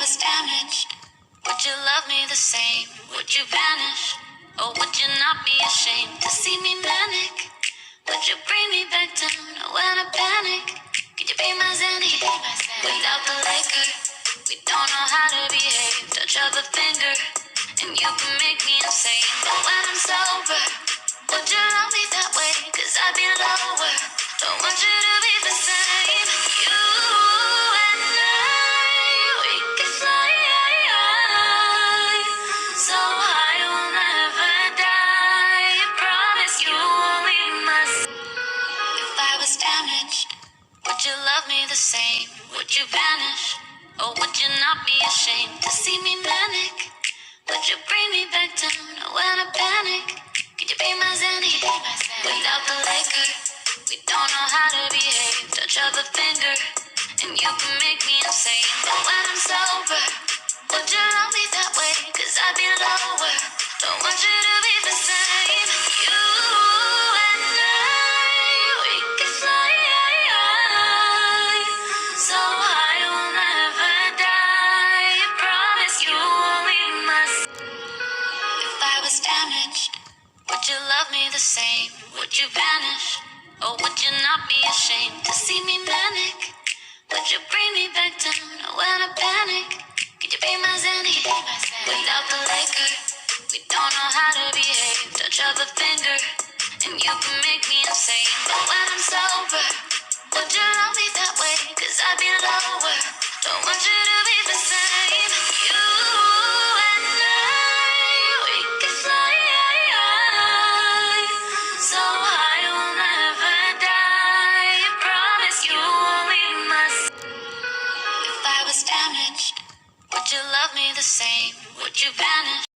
was damaged, would you love me the same? Would you vanish? Or would you not be ashamed to see me manic? Would you bring me back down when I panic? Could you be my Zanny? Without the liquor, we don't know how to behave. Touch of a finger, and you can make me insane. But when I'm sober, would you love me that way? Cause I'd be lower. Don't want you to be the same. You and I, we can fly so high we'll never die. I promise you only must. If I was damaged, would you love me the same? Would you vanish? Or would you not be ashamed to see me manic? Would you bring me back down when I panic? Could you be my Zanny? Without the liquor, we don't know how to behave. Touch of a finger, and you can make me insane. But when I'm sober, would you love me that way? Cause I'd be lower. Don't want you to be the same. You and I, we can fly so high we'll never die. I promise you only must. If I was damaged, would you love me the same? Would you vanish? Or would you not be ashamed to see me manic? Would you bring me back down when I panic? Could you be my Zanny? Without the liquor, we don't know how to behave. Touch of a finger, and you can make me insane. But when I'm sober, would you love me that way? Cause I'd be lower. Don't want you to be the same. You and I, we can fly so high we'll never die. I promise you only must. If I was damaged, would you love me the same? Would you vanish?